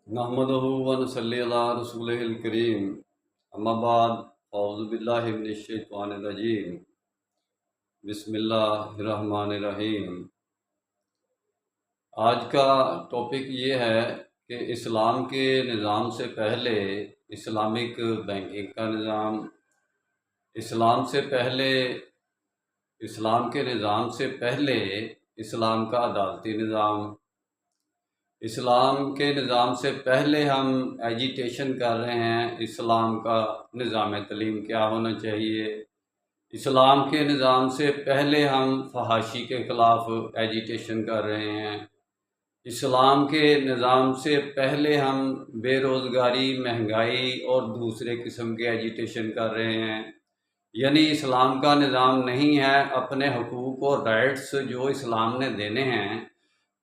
नहमदुहु व नसल्ली अला रसूलिहिल करीम। अम्मा बाद औज़ु बिल्लाहि मिनश शैतानिर रजीम। बिस्मिल्लाहिर्रहमानिर्रहीम। आज का टॉपिक ये है कि इस्लाम के निज़ाम से पहले इस्लामिक बैंकिंग का निज़ाम, इस्लाम से पहले इस्लाम के निज़ाम से पहले इस्लाम का अदालती निज़ाम, इस्लाम के निज़ाम से पहले हम एजिटेशन कर रहे हैं, इस्लाम का निज़ाम तलीम क्या होना चाहिए। इस्लाम के निज़ाम से पहले हम फहाशी के ख़िलाफ़ एजिटेशन कर रहे हैं। इस्लाम के निज़ाम से पहले हम बेरोज़गारी, महंगाई और दूसरे किस्म के एजिटेशन कर रहे हैं। यानी इस्लाम का निज़ाम नहीं है अपने हुकूक और राइट्स जो इस्लाम ने देने हैं।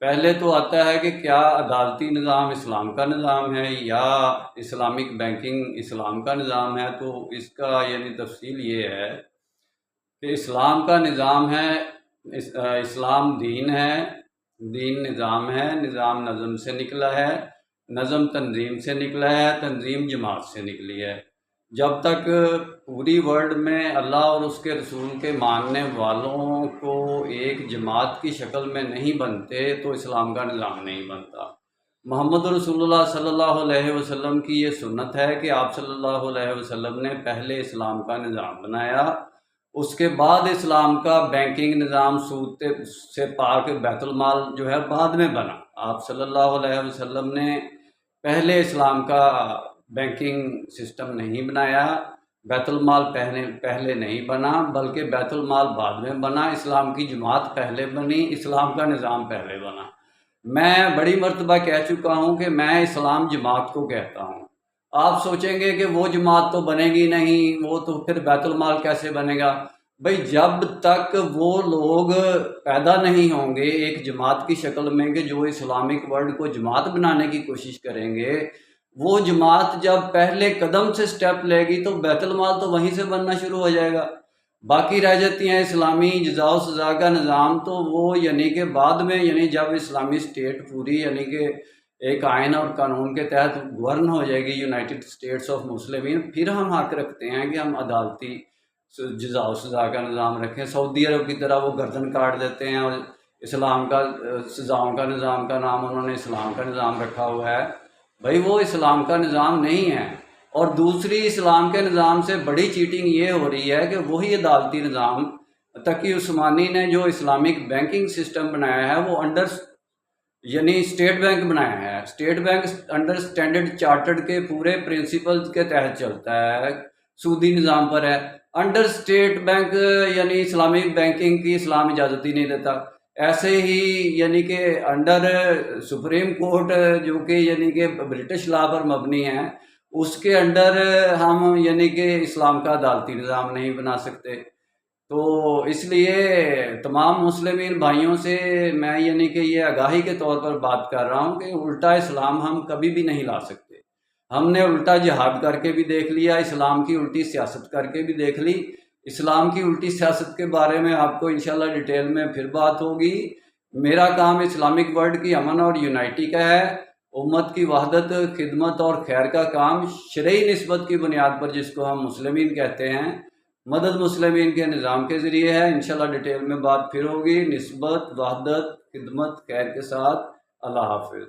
पहले तो आता है कि क्या अदालती निज़ाम इस्लाम का निज़ाम है या इस्लामिक बैंकिंग इस्लाम का निज़ाम है। तो इसका यानी तफसील ये है कि इस्लाम का निज़ाम है, इस्लाम दीन है, दीन निज़ाम है, निज़ाम नज़म से निकला है, नज़म तंजीम से निकला है, तंजीम जमात से निकली है। जब तक पूरी वर्ल्ड में अल्लाह और उसके रसूल के मानने वालों को एक जमात की शक्ल में नहीं बनते तो इस्लाम का निज़ाम नहीं बनता। मोहम्मद रसूलुल्लाह सल्लल्लाहु अलैहि वसल्लम की ये सुन्नत है कि आप सल्लल्लाहु अलैहि वसल्लम ने पहले इस्लाम का निज़ाम बनाया, उसके बाद इस्लाम का बैंकिंग निज़ाम सूद से पाक बैतुल माल जो है बाद में बना। आप सल्लल्लाहु अलैहि वसल्लम ने पहले इस्लाम का बैंकिंग सिस्टम नहीं बनाया, बैतुल माल पहले नहीं बना, बल्कि बैतुल माल बाद में बना। इस्लाम की जमात पहले बनी, इस्लाम का निज़ाम पहले बना। मैं बड़ी मर्तबा कह चुका हूँ कि मैं इस्लाम जमात को कहता हूँ। आप सोचेंगे कि वो जमात तो बनेगी नहीं, वो तो फिर बैतुल माल कैसे बनेगा। भाई जब तक वो लोग पैदा नहीं होंगे एक जमात की शक्ल में कि जो इस्लामिक वर्ल्ड को जमात बनाने की कोशिश करेंगे, वो जमात जब पहले कदम से स्टेप लेगी तो बैतुल माल तो वहीं से बनना शुरू हो जाएगा। बाकी रह जाती हैं इस्लामी जज़ा व सज़ा का निज़ाम, तो वो यानी कि बाद में, यानी जब इस्लामी स्टेट पूरी यानी कि एक आइन और कानून के तहत गवर्न हो जाएगी यूनाइटेड स्टेट्स ऑफ मुस्लिमीन, फिर हम हक रखते हैं कि हम अदालती जज़ा व सज़ा का निज़ाम रखें। सऊदी अरब की तरह वो गर्दन काट देते हैं और इस्लाम का सज़ाओं का निज़ाम का नाम उन्होंने इस्लाम का निज़ाम रखा हुआ है। भाई वो इस्लाम का निज़ाम नहीं है। और दूसरी इस्लाम के निज़ाम से बड़ी चीटिंग ये हो रही है कि वही अदालती निज़ाम तकी उस्मानी ने जो इस्लामिक बैंकिंग सिस्टम बनाया है वो अंडर यानी स्टेट बैंक बनाया है। State bank under standard chartered के पूरे प्रिंसिपल्स के तहत चलता है, सूदी निज़ाम पर है। अंडर स्टेट बैंक यानी इस्लामिक बैंकिंग की इस्लाम इजाज़त ही नहीं देता। ऐसे ही यानी कि अंडर सुप्रीम कोर्ट जो कि यानी कि ब्रिटिश लॉ पर मबनी है, उसके अंडर हम यानी कि इस्लाम का अदालती निज़ाम नहीं बना सकते। तो इसलिए तमाम मुस्लिमीन भाइयों से मैं यानी कि ये आगाही के तौर पर बात कर रहा हूँ कि उल्टा इस्लाम हम कभी भी नहीं ला सकते। हमने उल्टा जिहाद करके भी देख लिया, इस्लाम की उल्टी सियासत करके भी देख ली। इस्लाम की उल्टी सियासत के बारे में आपको इंशाल्लाह डिटेल में फिर बात होगी। मेरा काम इस्लामिक वर्ल्ड की अमन और यूनाइटी का है। उम्मत की वहदत, खिदमत और खैर का काम शरई निस्बत की बुनियाद पर, जिसको हम मुस्लिमीन कहते हैं, मदद मुस्लिमीन के निज़ाम के ज़रिए है। इंशाल्लाह डिटेल में बात फिर होगी। निस्बत, वहदत, खिदमत, खैर के साथ। अल्लाह हाफिज़।